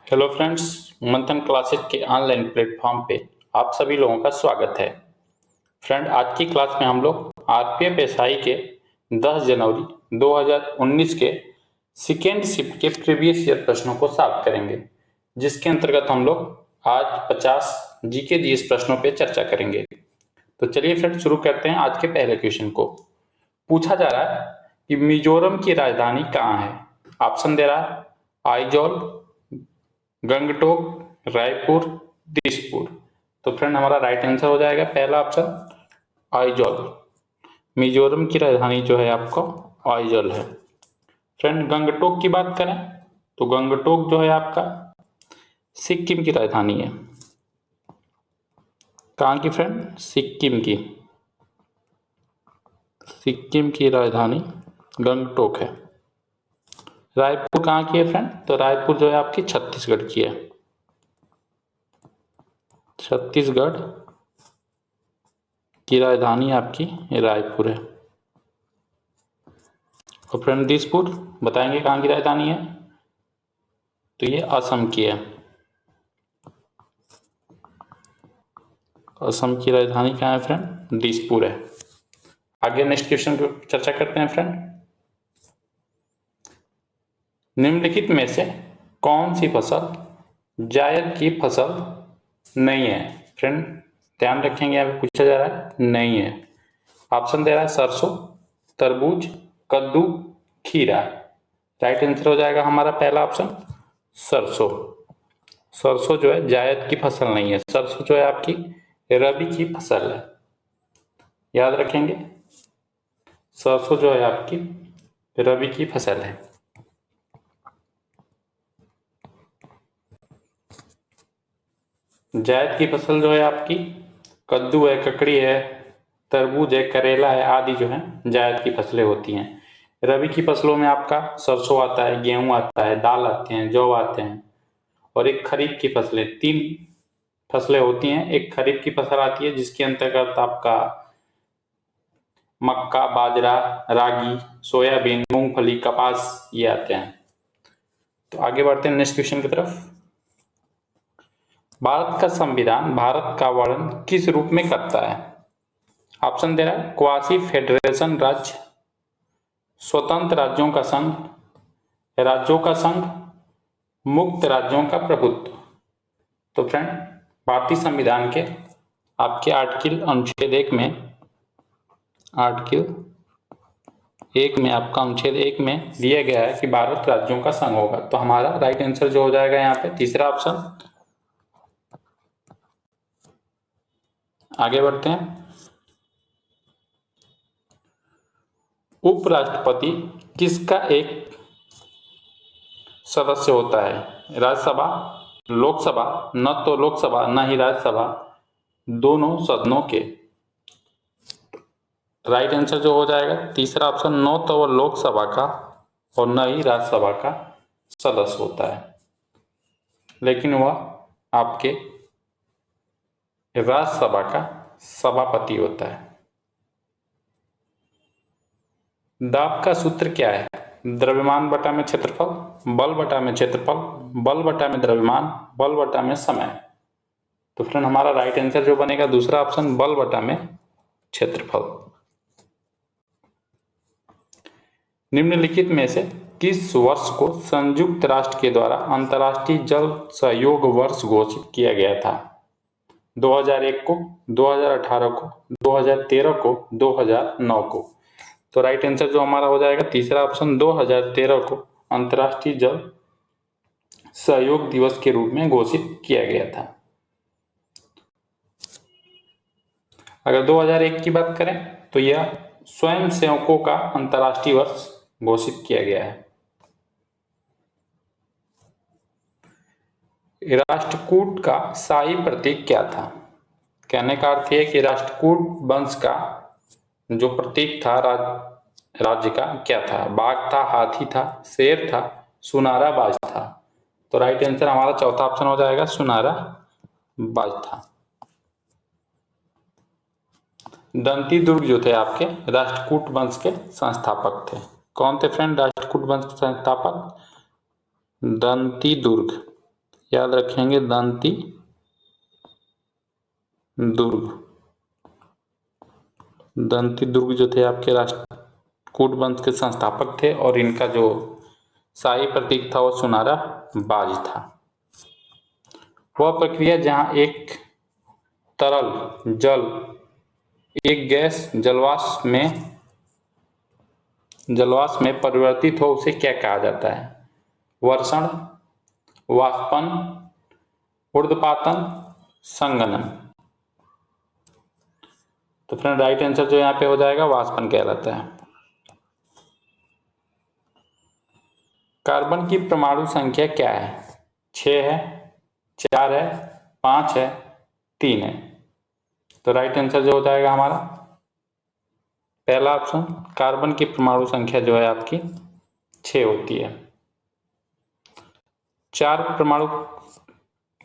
Hello friends, मंथन classes के online platform पे आप सभी लोगों का स्वागत है। फ्रेंड, आज की क्लास में हम लोग आरपीएफ एसआई के 10 जनवरी 2019 के सेकेंड शिफ्ट के प्रीवियस ईयर प्रश्नों को सॉल्व करेंगे, जिसके अंतर्गत हम लोग आज 50 जीके जीएस प्रश्नों पे चर्चा करेंगे। तो चलिए फ्रेंड, शुरू करते हैं आज के पहले क्वेश्चन को। पूछा जा रहा है कि मिजोरम की राजधानी कहाँ है। ऑप्शन दे रहा है आइजोल, गंगटोक, रायपुर, दिसपुर। तो फ्रेंड, हमारा राइट आंसर हो जाएगा पहला ऑप्शन आइजोल। मिजोरम की राजधानी जो है आपको आइजोल है। फ्रेंड, गंगटोक की बात करें तो गंगटोक जो है आपका सिक्किम की राजधानी है। कहाँ की फ्रेंड? सिक्किम की। सिक्किम की राजधानी गंगटोक है। रायपुर कहाँ की है फ्रेंड? तो रायपुर जो है आपकी छत्तीसगढ़ की है। छत्तीसगढ़ की राजधानी आपकी रायपुर है। और फ्रेंड, दिसपुर बताएंगे कहाँ की राजधानी है? तो ये असम की है। असम की राजधानी कहाँ है फ्रेंड? दिसपुर है। आगे नेक्स्ट क्वेश्चन पर चर्चा करते हैं फ्रेंड। निम्नलिखित में से कौन सी फसल जायद की फसल नहीं है? फ्रेंड, ध्यान रखेंगे, यहाँ पे पूछा जा रहा है नहीं है। ऑप्शन दे रहा है सरसों, तरबूज, कद्दू, खीरा। राइट आंसर हो जाएगा हमारा पहला ऑप्शन सरसों। सरसों जो है जायद की फसल नहीं है। सरसों जो है आपकी रबी की फसल है। याद रखेंगे, सरसों जो है आपकी रबी की फसल है। जायद की फसल जो है आपकी कद्दू है, ककड़ी है, तरबूज है, करेला है आदि जो है जायद की फसलें होती हैं। रबी की फसलों में आपका सरसों आता है, गेहूं आता है, दाल आते हैं, जौ आते हैं, और एक खरीफ की फसलें, 3 फसलें होती हैं। एक खरीफ की फसल आती है जिसके अंतर्गत आपका मक्का, बाजरा, रागी, सोयाबीन, मूंगफली, कपास ये आते हैं। तो आगे बढ़ते हैं नेक्स्ट क्वेश्चन की तरफ। भारत का संविधान भारत का वर्णन किस रूप में करता है? ऑप्शन दे रहा है क्वासी फेडरेशन राज्य, स्वतंत्र राज्यों का संघ, राज्यों का संघ, मुक्त राज्यों का प्रभुत्व। तो फ्रेंड, भारतीय संविधान के आपके आर्टिकल अनुच्छेद 1 में आपका अनुच्छेद 1 में दिया गया है कि भारत राज्यों का संघ होगा। तो हमारा राइट आंसर जो हो जाएगा यहाँ पे तीसरा ऑप्शन। आगे बढ़ते हैं। उपराष्ट्रपति किसका एक सदस्य होता है? राज्यसभा, लोकसभा, न तो लोकसभा न ही राज्यसभा, दोनों सदनों के। राइट आंसर जो हो जाएगा तीसरा ऑप्शन, न तो वह लोकसभा का और न ही राज्यसभा का सदस्य होता है, लेकिन वह आपके राज्यसभा का सभापति होता है। दाब का सूत्र क्या है? द्रव्यमान बटा में क्षेत्रफल, बल बटा में क्षेत्रफल, बल बटा में द्रव्यमान, बल बटा में समय। तो फ्रेंड, हमारा राइट आंसर जो बनेगा दूसरा ऑप्शन, बल बटा में क्षेत्रफल। निम्नलिखित में से किस वर्ष को संयुक्त राष्ट्र के द्वारा अंतर्राष्ट्रीय जल सहयोग वर्ष घोषित किया गया था? 2001 को, 2018 को, 2013 को, 2009 को। तो राइट आंसर जो हमारा हो जाएगा तीसरा ऑप्शन, 2013 को अंतर्राष्ट्रीय जल सहयोग दिवस के रूप में घोषित किया गया था। अगर 2001 की बात करें तो यह स्वयं सेवकों का अंतर्राष्ट्रीय वर्ष घोषित किया गया है। राष्ट्रकूट का शाही प्रतीक क्या था? कहने का अर्थ है कि राष्ट्रकूट वंश का जो प्रतीक था राज्य का क्या था? बाघ था, हाथी था, शेर था, सुनारा बाज था। तो राइट आंसर हमारा चौथा ऑप्शन हो जाएगा, सुनारा बाज था। दंती दुर्ग जो थे आपके राष्ट्रकूट वंश के संस्थापक थे। कौन थे फ्रेंड राष्ट्रकूट वंश के संस्थापक? दंती दुर्ग। याद रखेंगे दंती दुर्ग। दंती दुर्ग जो थे आपके राष्ट्रकूट वंश के संस्थापक थे और इनका जो शाही प्रतीक था वो सुनहरा बाज था। वह प्रक्रिया जहां एक तरल जल एक गैस जलवाष्प में परिवर्तित हो उसे क्या कहा जाता है? वर्षण, वाष्पन, ऊर्ध्वपातन, संघनन। तो फ्रेंड राइट आंसर जो यहाँ पे हो जाएगा वाष्पन कहलाता है। कार्बन की परमाणु संख्या क्या है? 6 है, 4 है, 5 है, 3 है। तो राइट आंसर जो हो जाएगा हमारा पहला ऑप्शन, कार्बन की परमाणु संख्या जो है आपकी 6 होती है। 4 परमाणु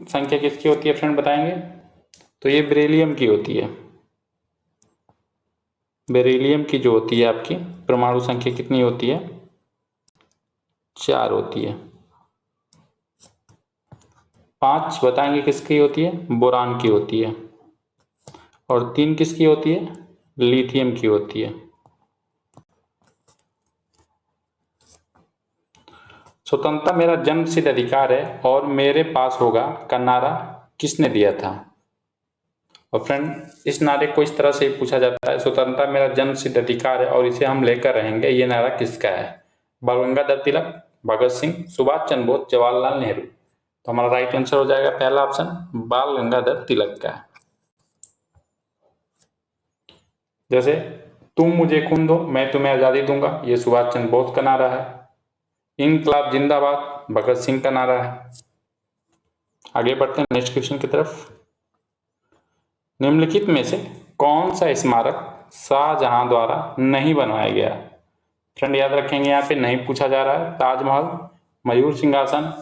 संख्या किसकी होती है फ्रेंड बताएंगे? तो ये बेरिलियम की होती है। बेरिलियम की जो होती है आपकी परमाणु संख्या कितनी होती है? 4 होती है। 5 बताएंगे किसकी होती है? बोरान की होती है। और 3 किसकी होती है? लिथियम की होती है। स्वतंत्रता मेरा जन्मसिद्ध अधिकार है और मेरे पास होगा का नारा किसने दिया था? और फ्रेंड इस नारे को इस तरह से पूछा जाता है, स्वतंत्रता मेरा जन्मसिद्ध अधिकार है और इसे हम लेकर रहेंगे, ये नारा किसका है? बाल गंगाधर तिलक, भगत सिंह, सुभाष चंद्र बोस, जवाहरलाल नेहरू। तो हमारा राइट आंसर हो जाएगा पहला ऑप्शन बाल गंगाधर तिलक का है। जैसे तुम मुझे खून दो मैं तुम्हें आजादी दूंगा, ये सुभाष चंद्र बोस का नारा है। इनकलाब जिंदाबाद भगत सिंह का नारा है। आगे बढ़ते हैं नेक्स्ट क्वेश्चन की तरफ। निम्नलिखित में से कौन सा स्मारक शाहजहां द्वारा नहीं बनवाया गया? फ्रेंड याद रखेंगे यहाँ पे नहीं पूछा जा रहा है। ताजमहल, मयूर सिंहासन,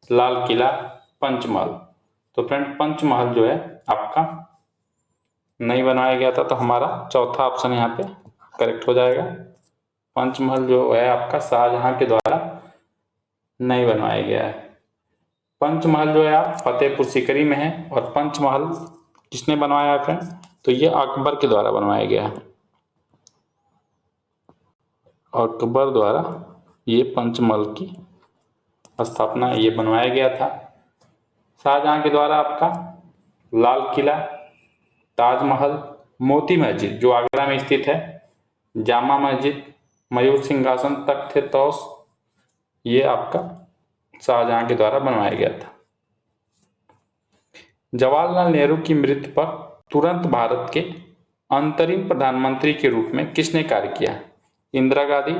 लाल किला, पंचमहल। तो फ्रेंड पंचमहल जो है आपका नहीं बनवाया गया था, तो हमारा चौथा ऑप्शन यहाँ पे करेक्ट हो जाएगा। पंचमहल जो है आपका शाहजहां के द्वारा नहीं बनवाया गया है। पंचमहल जो है आप फतेहपुर सीकरी में है और पंचमहल किसने बनवाया है फ्रेंड? तो ये अकबर के द्वारा बनवाया गया है। अकबर द्वारा ये पंचमहल की स्थापना ये बनवाया गया था। शाहजहां के द्वारा आपका लाल किला, ताजमहल, मोती मस्जिद जो आगरा में स्थित है, जामा मस्जिद, मयूर सिंहासन, तख्त तौस, ये आपका शाहजहां के द्वारा बनवाया गया था। जवाहरलाल नेहरू की मृत्यु पर तुरंत भारत के अंतरिम प्रधानमंत्री के रूप में किसने कार्य किया? इंदिरा गांधी,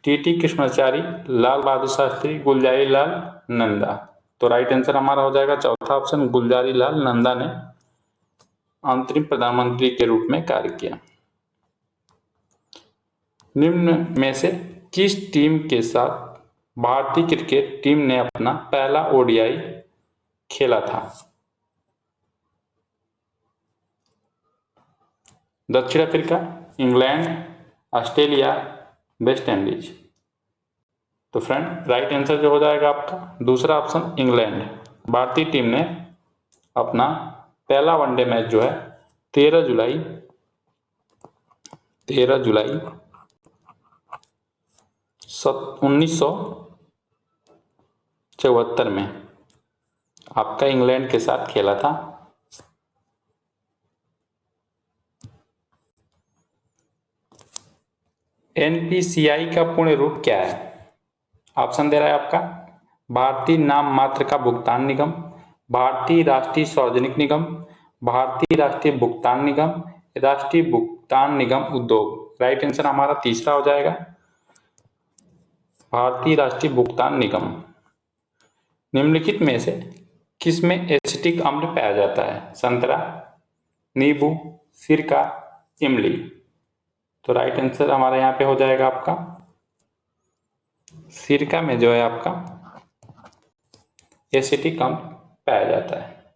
टीटी कृष्णाचारी, लाल बहादुर शास्त्री, गुलजारी लाल नंदा। तो राइट आंसर हमारा हो जाएगा चौथा ऑप्शन गुलजारी लाल नंदा ने अंतरिम प्रधानमंत्री के रूप में कार्य किया। निम्न में से किस टीम के साथ भारतीय क्रिकेट टीम ने अपना पहला ओडीआई खेला था? दक्षिण Africa, England, Australia, West Indies. तो फ्रेंड राइट आंसर जो हो जाएगा आपका दूसरा ऑप्शन इंग्लैंड। भारतीय टीम ने अपना पहला वनडे मैच जो है 13 जुलाई 1974 में आपका इंग्लैंड के साथ खेला था। एनपीसीआई का पूर्ण रूप क्या है? ऑप्शन दे रहा है आपका भारतीय नाम मात्र का भुगतान निगम, भारतीय राष्ट्रीय सार्वजनिक निगम, भारतीय राष्ट्रीय भुगतान निगम, राष्ट्रीय भुगतान निगम उद्योग। राइट आंसर हमारा तीसरा हो जाएगा भारतीय राष्ट्रीय भुगतान निगम। निम्नलिखित में से किसमें एसिटिक अम्ल पाया जाता है? संतरा, नींबू, सिरका, इमली। तो राइट आंसर हमारा यहाँ पे हो जाएगा आपका सिरका में जो है आपका एसिटिक अम्ल पाया जाता है।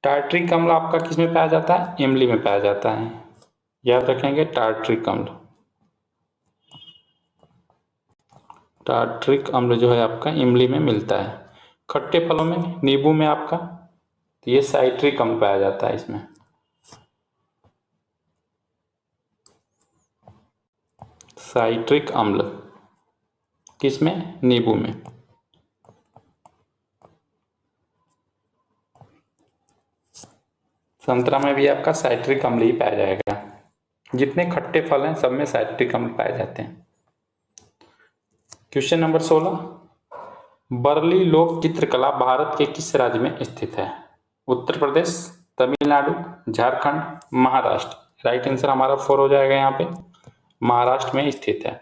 टार्ट्रिक अम्ल आपका किसमें पाया जाता है? इमली में पाया जाता है। याद रखेंगे टार्ट्रिक अम्ल। टार्ट्रिक अम्ल जो है आपका इमली में मिलता है। खट्टे फलों में नींबू में आपका तो ये साइट्रिक अम्ल पाया जाता है इसमें। साइट्रिक अम्ल किसमें? नींबू में। संतरा में भी आपका साइट्रिक अम्ल ही पाया जाएगा। जितने खट्टे फल हैं सब में साइट्रिक अम्ल पाए जाते हैं। क्वेश्चन नंबर 16, बर्ली लोक चित्रकला भारत के किस राज्य में स्थित है? उत्तर प्रदेश, तमिलनाडु, झारखंड, महाराष्ट्र। राइट आंसर हमारा 4 हो जाएगा। यहाँ पे महाराष्ट्र में स्थित है।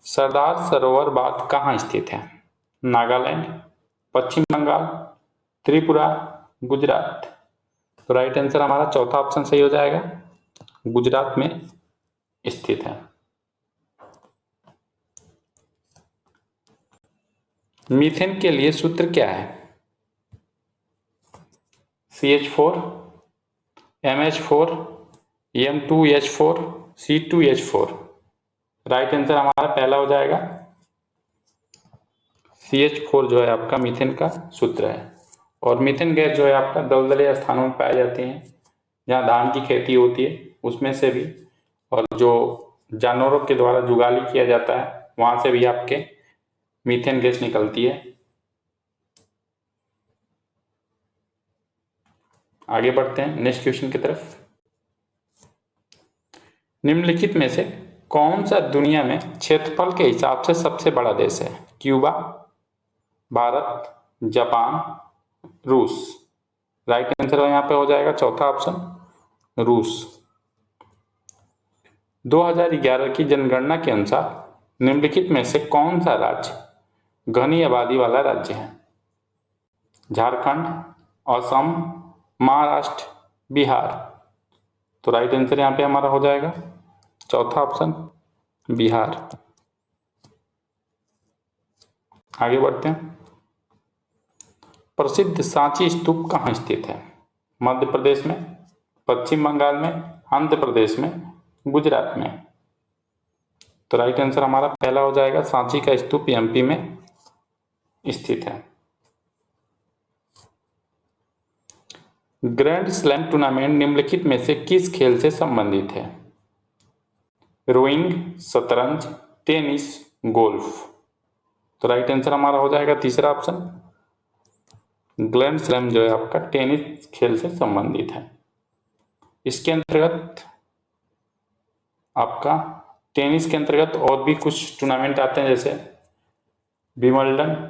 सरदार सरोवर बांध कहाँ स्थित है? नागालैंड, पश्चिम बंगाल, त्रिपुरा, गुजरात। तो राइट आंसर हमारा चौथा ऑप्शन सही हो जाएगा, गुजरात में स्थित है। मीथेन के लिए सूत्र क्या है? CH4, MH4, M2H4, C2H4। Right answer हमारा पहला हो जाएगा, CH4 जो है आपका मीथेन का सूत्र है। और मीथेन गैस जो है आपका दलदली स्थानों में पाई जाती है, जहाँ धान की खेती होती है उसमें से भी, और जो जानवरों के द्वारा जुगाली किया जाता है वहां से भी आपके मीथेन गैस निकलती है। आगे बढ़ते हैं नेक्स्ट क्वेश्चन की तरफ। निम्नलिखित में से कौन सा दुनिया में क्षेत्रफल के हिसाब से सबसे बड़ा देश है? क्यूबा, भारत, जापान, रूस। राइट आंसर यहाँ पे हो जाएगा चौथा ऑप्शन, रूस। 2011 की जनगणना के अनुसार निम्नलिखित में से कौन सा राज्य घनी आबादी वाला राज्य है? झारखंड, असम, महाराष्ट्र, बिहार। तो राइट आंसर यहाँ पे हमारा हो जाएगा चौथा ऑप्शन, बिहार। आगे बढ़ते हैं। प्रसिद्ध सांची स्तूप कहाँ स्थित है? मध्य प्रदेश में, पश्चिम बंगाल में, आंध्र प्रदेश में, गुजरात में। तो राइट आंसर हमारा पहला हो जाएगा, सांची का स्तूप MP में स्थित है। ग्रैंड स्लैम टूर्नामेंट निम्नलिखित में से किस खेल से संबंधित है? रोइंग, शतरंज, टेनिस, गोल्फ। तो राइट आंसर हमारा हो जाएगा तीसरा ऑप्शन, ग्रैंड स्लैम जो है आपका टेनिस खेल से संबंधित है। इसके अंतर्गत आपका टेनिस के अंतर्गत और भी कुछ टूर्नामेंट आते हैं, जैसे Wimbledon,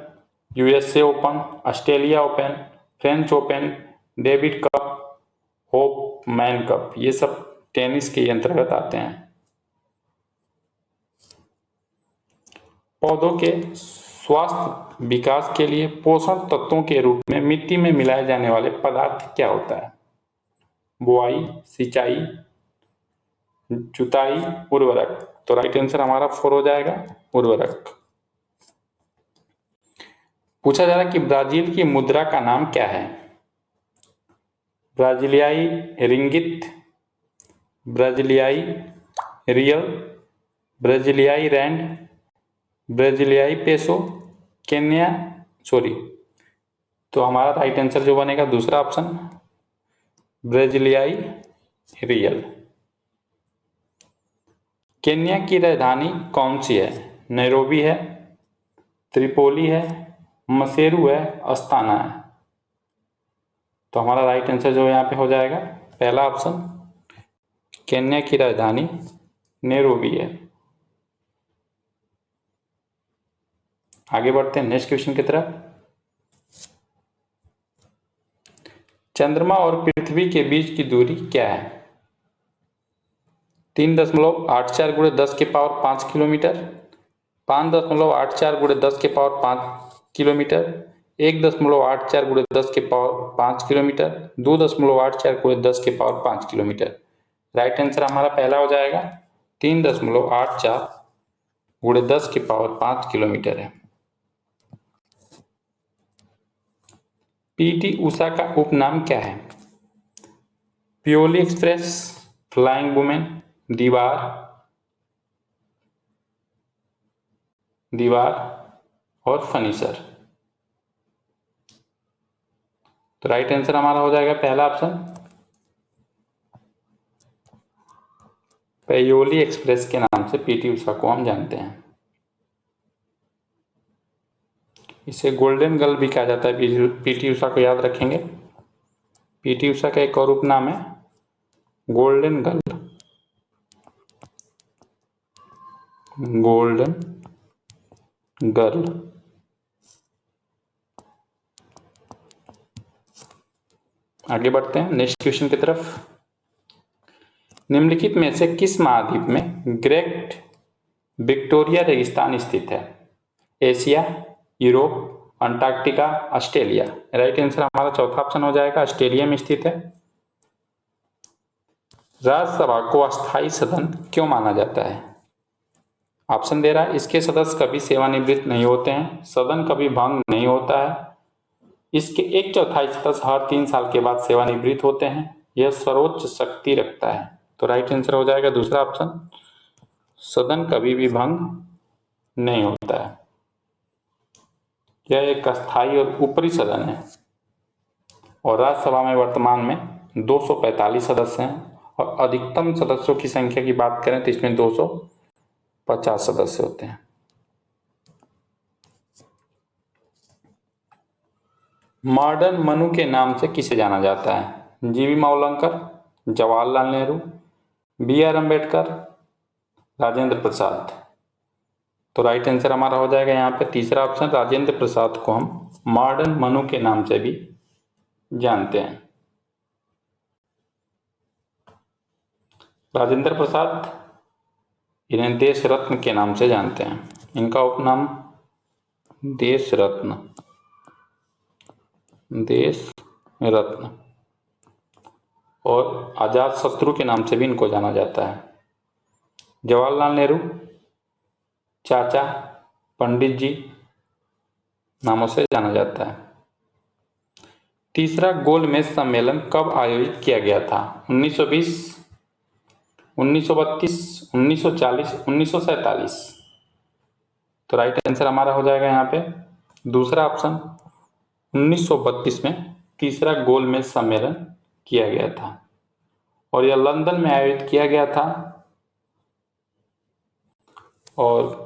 USA open, Australia open, French open, David cup, hope man cup. ये सब टेनिस के अंतर्गत आते हैं। पौधों के स्वास्थ्य विकास के लिए पोषण तत्वों के रूप में मिट्टी में मिलाए जाने वाले पदार्थ क्या होता है? बुआई, सिंचाई, जुताई, उर्वरक। तो राइट आंसर हमारा 4 हो जाएगा, उर्वरक। पूछा जा रहा है कि ब्राजील की मुद्रा का नाम क्या है? ब्राजीलियाई रिंगित, ब्राजीलियाई रियल, ब्राजीलियाई रैंड, ब्राजीलियाई पेसो, केन्या तो हमारा राइट आंसर जो बनेगा दूसरा ऑप्शन, ब्राजीलियाई रियल। केन्या की राजधानी कौन सी है? नैरोबी है, त्रिपोली है, मसेरू है, अस्ताना है। तो हमारा राइट आंसर जो यहाँ पे हो जाएगा पहला ऑप्शन, केन्या की राजधानी नैरोबी है। आगे बढ़ते हैं नेक्स्ट क्वेश्चन की तरफ। चंद्रमा और पृथ्वी के बीच की दूरी क्या है? 3.84 × 10⁵ kilometre, 5.84 × 10⁵ kilometre, 1.84 × 10⁵ kilometre, 2.84 × 10⁵ kilometre. Right answer हमारा पहला हो जाएगा 3.84 × 10⁵ किलोमीटर है। PT उषा का उपनाम क्या है? प्योली एक्सप्रेस, फ्लाइंग वुमेन, दीवार और फर्नीचर। तो राइट आंसर हमारा हो जाएगा पहला ऑप्शन, पैयोली एक्सप्रेस के नाम से पीटी उषा को हम जानते हैं। इसे गोल्डन गर्ल भी कहा जाता है। पीटी उषा को याद रखेंगे। पीटी उषा का एक और उपनाम है गोल्डन गर्ल। Golden girl. आगे बढ़ते हैं नेक्स्ट क्वेश्चन की तरफ। निम्नलिखित में से किस महाद्वीप में ग्रेट विक्टोरिया रेगिस्तान स्थित है? Asia, Europe, Antarctica, Australia. Right answer हमारा चौथा ऑप्शन हो जाएगा, ऑस्ट्रेलिया में स्थित है। राज्यसभा को अस्थायी सदन क्यों माना जाता है? ऑप्शन दे रहा है, इसके सदस्य कभी सेवानिवृत्त नहीं होते हैं, सदन कभी भंग नहीं होता है, इसके 1/4 सदस्य हर 3 साल के बाद सेवानिवृत्त होते हैं, यह सर्वोच्च शक्ति रखता है। तो राइट आंसर हो जाएगा दूसरा ऑप्शन, सदन कभी भी भंग नहीं होता है। यह एक अस्थायी और ऊपरी सदन है और राज्यसभा में वर्तमान में 245 सदस्य हैं और अधिकतम सदस्यों की संख्या की बात करें तो इसमें 250 सदस्य होते हैं। मॉडर्न मनु के नाम से किसे जाना जाता है? जीवी मावलंकर, जवाहरलाल नेहरू, BR अम्बेडकर, राजेंद्र प्रसाद। तो राइट आंसर हमारा हो जाएगा यहाँ पे तीसरा ऑप्शन, राजेंद्र प्रसाद को हम मॉडर्न मनु के नाम से भी जानते हैं। राजेंद्र प्रसाद, इन्हें देश रत्न के नाम से जानते हैं। इनका उपनाम देश रत्न, देश रत्न, और आजाद शत्रु के नाम से भी इनको जाना जाता है। जवाहरलाल नेहरू चाचा, पंडित जी नामों से जाना जाता है। तीसरा गोलमेज सम्मेलन कब आयोजित किया गया था? 1920, 1932, 1940, 1947। तो राइट आंसर हमारा हो जाएगा यहाँ पे दूसरा ऑप्शन, 1932 में तीसरा गोलमेज सम्मेलन किया गया था और यह लंदन में आयोजित किया गया था और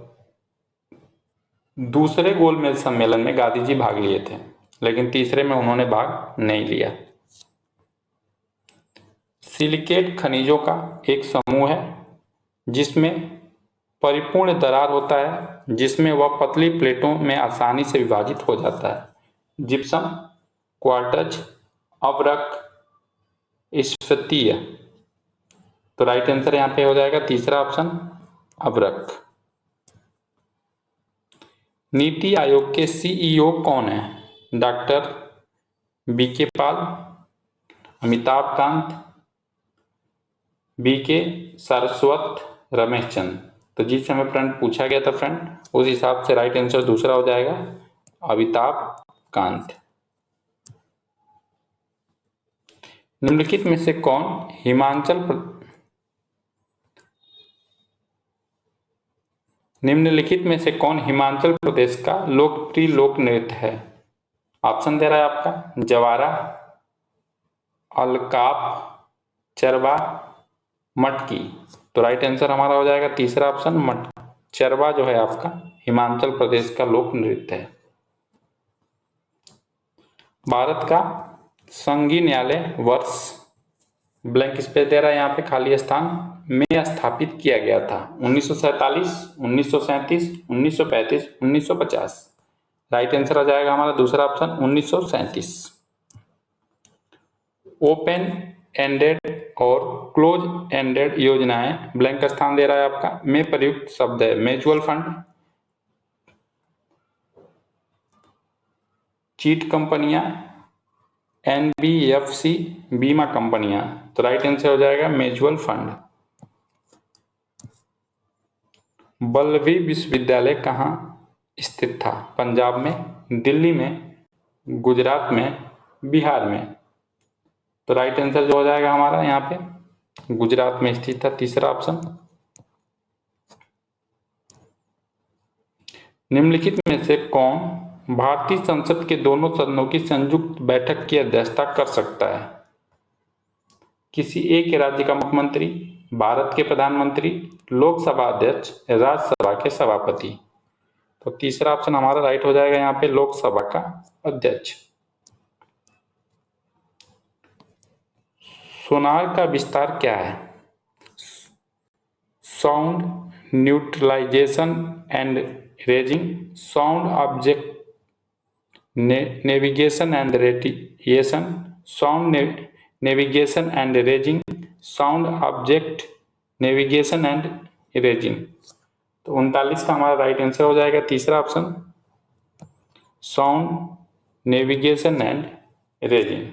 दूसरे गोलमेज सम्मेलन में गांधी जी भाग लिए थे लेकिन तीसरे में उन्होंने भाग नहीं लिया। सिलिकेट खनिजों का एक समूह है जिसमें परिपूर्ण दरार होता है जिसमें वह पतली प्लेटों में आसानी से विभाजित हो जाता है। जिप्सम, क्वार्ट्ज, अवरक, स्फतीय। तो राइट आंसर यहाँ पे हो जाएगा तीसरा ऑप्शन, अवरक। नीति आयोग के CEO कौन है? डॉक्टर BK पाल, अमिताभ कांत, BK सारस्वत, रमेश चंद। तो जिस समय फ्रेंड पूछा गया था फ्रेंड उस हिसाब से राइट आंसर दूसरा हो जाएगा, अमिताभ कांत। निम्नलिखित में से कौन हिमाचल प्रदेश का लोकप्रिय लोक नृत्य है? ऑप्शन दे रहा है आपका, जवारा, अलकाप, चरवा, मटकी। तो राइट आंसर हमारा हो जाएगा तीसरा ऑप्शन, चरवा जो है आपका हिमाचल प्रदेश का लोक नृत्य है। भारत का संघीय न्यायालय वर्ष, ब्लैंक स्पेस दे रहा है यहाँ पे खाली स्थान, में स्थापित किया गया था? 1947, 1937, 1935, 1950। राइट आंसर आ जाएगा हमारा दूसरा ऑप्शन, 1937। ओपन एंडेड और क्लोज एंडेड योजनाएं, ब्लैंक स्थान दे रहा है आपका, में प्रयुक्त शब्द है म्यूचुअल फंड, चीट कंपनियां, NBFC बीमा कंपनियां। तो राइट आंसर हो जाएगा म्यूचुअल फंड। बल्लभी विश्वविद्यालय कहाँ स्थित था? पंजाब में, दिल्ली में, गुजरात में, बिहार में। तो राइट आंसर जो हो जाएगा हमारा यहाँ पे गुजरात में स्थित था, तीसरा ऑप्शन। निम्नलिखित में से कौन भारतीय संसद के दोनों सदनों की संयुक्त बैठक की अध्यक्षता कर सकता है? किसी एक राज्य का मुख्यमंत्री, भारत के प्रधानमंत्री, लोकसभा अध्यक्ष, राज्यसभा के सभापति। तो तीसरा ऑप्शन हमारा राइट हो जाएगा यहाँ पे, लोकसभा का अध्यक्ष। सोनार का विस्तार क्या है? Sound neutralization and ranging, sound object navigation and radiation, sound navigation and ranging, sound object navigation and ranging. तो 39 का हमारा राइट आंसर हो जाएगा तीसरा option, sound navigation and ranging.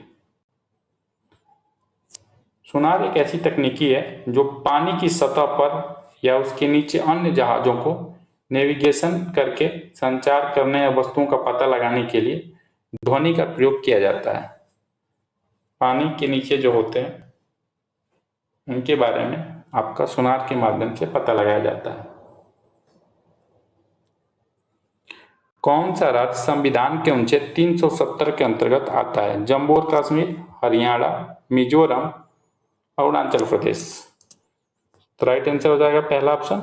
Sonar एक ऐसी तकनीकी है जो पानी की सतह पर या उसके नीचे अन्य जहाजों को नेविगेशन करके संचार करने या वस्तुओं का पता लगाने के लिए ध्वनि का प्रयोग किया जाता है। पानी के नीचे जो होते हैं उनके बारे में आपका सोनार के माध्यम से पता लगाया जाता है। कौन सा राज्य संविधान के अनुच्छेद 370 के अंतर्गत आता है? जम्मू और कश्मीर, हरियाणा, मिजोरम, अरुणाचल प्रदेश। तो राइट आंसर हो जाएगा पहला ऑप्शन।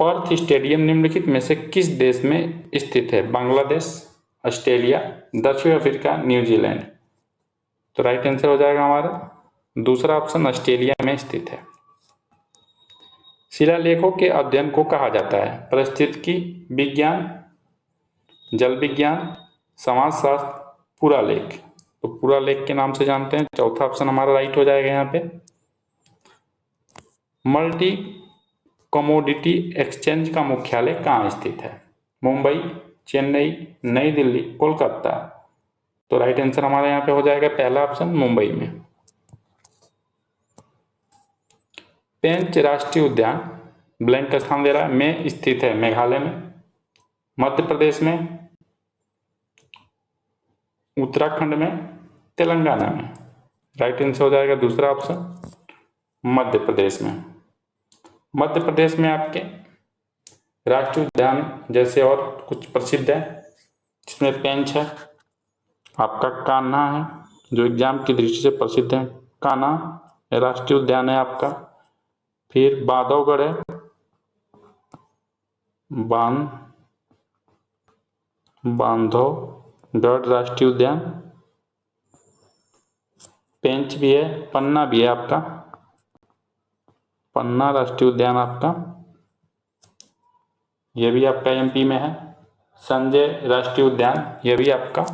पर्थ स्टेडियम निम्नलिखित में से किस देश में स्थित है? बांग्लादेश, ऑस्ट्रेलिया, दक्षिण अफ्रीका, न्यूजीलैंड। तो राइट आंसर हो जाएगा हमारा दूसरा ऑप्शन, ऑस्ट्रेलिया में स्थित है। शिलालेखों के अध्ययन को कहा जाता है? पारिस्थितिकी विज्ञान, जल विज्ञान, समाजशास्त्र, पुरालेख। तो पुरालेख के नाम से जानते हैं। चौथा ऑप्शन हमारा राइट हो जाएगा यहाँ पे। मल्टी कमोडिटी एक्सचेंज का मुख्यालय कहाँ स्थित है? मुंबई, चेन्नई, नई दिल्ली, कोलकाता। तो राइट आंसर हमारा यहाँ पे हो जाएगा पहला ऑप्शन, मुंबई में। पेंच राष्ट्रीय उद्यान ब्लैंक स्थान दे रहा है, में स्थित है? मेघालय में, मध्य प्रदेश में, उत्तराखंड में, तेलंगाना में। राइट आंसर हो जाएगा दूसरा ऑप्शन, मध्य प्रदेश में। मध्य प्रदेश में आपके राष्ट्रीय उद्यान जैसे और कुछ प्रसिद्ध है, जिसमें पेंच है, आपका कान्हा है जो एग्जाम की दृष्टि से प्रसिद्ध है, कान्हा राष्ट्रीय उद्यान है आपका। फिर बांधवगढ़ है, बांधवगढ़ राष्ट्रीय उद्यान। पेंच भी है, पन्ना भी है आपका, पन्ना राष्ट्रीय उद्यान आपका, यह भी आपका एमपी में है। संजय राष्ट्रीय उद्यान, यह भी आपका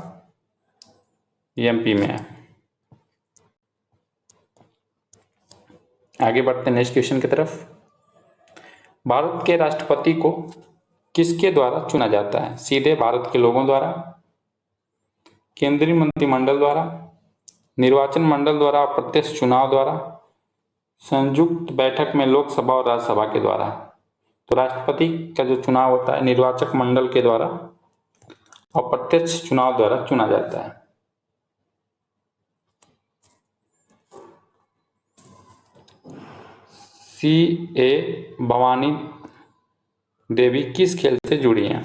एमपी में है। आगे बढ़ते हैं नेक्स्ट क्वेश्चन की तरफ। भारत के राष्ट्रपति को किसके द्वारा चुना जाता है? सीधे भारत के लोगों द्वारा, केंद्रीय मंत्रिमंडल द्वारा, निर्वाचन मंडल द्वारा, अप्रत्यक्ष चुनाव द्वारा, संयुक्त बैठक में लोकसभा और राज्यसभा के द्वारा। तो राष्ट्रपति का जो चुनाव होता है निर्वाचक मंडल के द्वारा, अप्रत्यक्ष चुनाव द्वारा चुना जाता है। C.A. भवानी देवी किस खेल से जुड़ी हैं?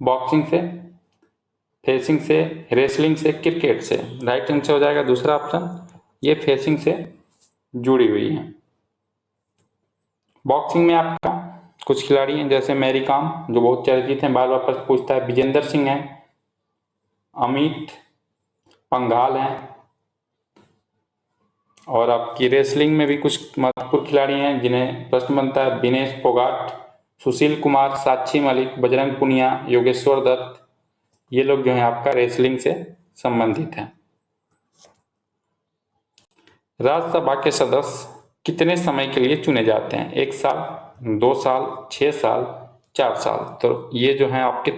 बॉक्सिंग से, फेंसिंग से, रेसलिंग से, क्रिकेट से। राइट आंसर हो जाएगा दूसरा ऑप्शन, ये फेंसिंग से जुड़ी हुई है। बॉक्सिंग में आपका कुछ खिलाड़ी हैं जैसे मैरी कॉम जो बहुत चर्चित हैं, बार बार पूछता है, विजेंदर सिंह है, अमित पंघाल हैं, और आपकी रेसलिंग में भी कुछ महत्वपूर्ण खिलाड़ी हैं जिन्हें प्रश्न बनता है, विनेश फोगाट, सुशील कुमार, साक्षी मलिक, बजरंग पुनिया, योगेश्वर दत्त। ये लोग जो है आपका रेसलिंग से संबंधित हैं। राज्यसभा के सदस्य कितने समय के लिए चुने जाते हैं? 1 साल, 2 साल, 6 साल, 4 साल। तो ये जो है आपके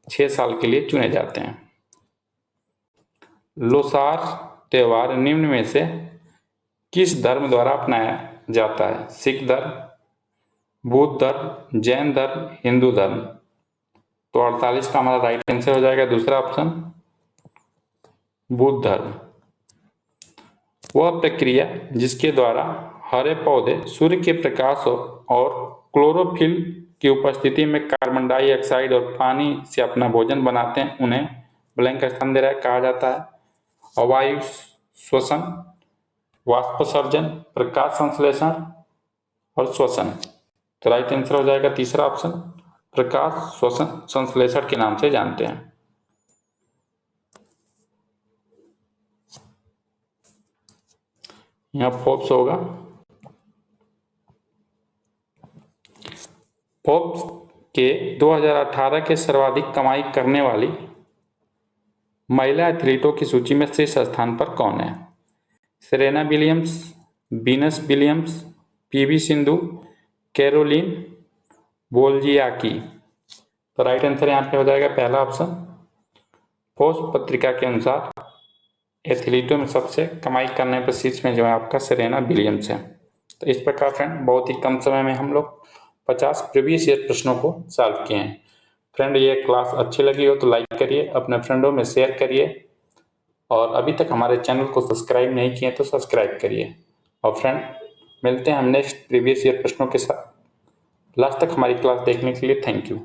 6 साल के लिए चुने जाते हैं। लोसार त्योहार निम्न में से किस धर्म द्वारा अपनाया जाता है? सिख धर्म, बौद्ध धर्म, जैन धर्म, हिंदू धर्म। तो 48 का हमारा राइट आंसर हो जाएगा दूसरा ऑप्शन, बौद्ध धर्म। वह प्रक्रिया जिसके द्वारा हरे पौधे सूर्य के प्रकाश और क्लोरोफिल की उपस्थिति में कार्बन डाइऑक्साइड और पानी से अपना भोजन बनाते हैं उन्हें ब्लैंक स्थान दे रहा है कहा जाता है अवायु श्वसन, वाष्पोत्सर्जन, प्रकाश संश्लेषण और श्वसन। तो राइट आंसर हो जाएगा तीसरा ऑप्शन, प्रकाश श्वसन संश्लेषण के नाम से जानते हैं। यहाँ फोर्ब्स होगा। फोर्ब्स के 2018 के सर्वाधिक कमाई करने वाली महिला एथलीटों की सूची में शीर्ष स्थान पर कौन है? Serena Williams, Venus Williams, PV Sindhu, Caroline वोल्जियाकी। तो राइट आंसर यहाँ पे हो जाएगा पहला ऑप्शन। फोर्ब्स पत्रिका के अनुसार एथलीटों में सबसे कमाई करने पर शीर्ष में जो है आपका सेरेना विलियम्स है। तो इस प्रकार फ्रेंड बहुत ही कम समय में हम लोग 50 प्रीवियस ईयर प्रश्नों को सॉल्व किए हैं। फ्रेंड ये क्लास अच्छी लगी हो तो लाइक करिए, अपने फ्रेंडों में शेयर करिए और अभी तक हमारे चैनल को सब्सक्राइब नहीं किए तो सब्सक्राइब करिए। और फ्रेंड मिलते हैं हम नेक्स्ट प्रीवियस ईयर प्रश्नों के साथ। लास्ट तक हमारी क्लास देखने के लिए थैंक यू।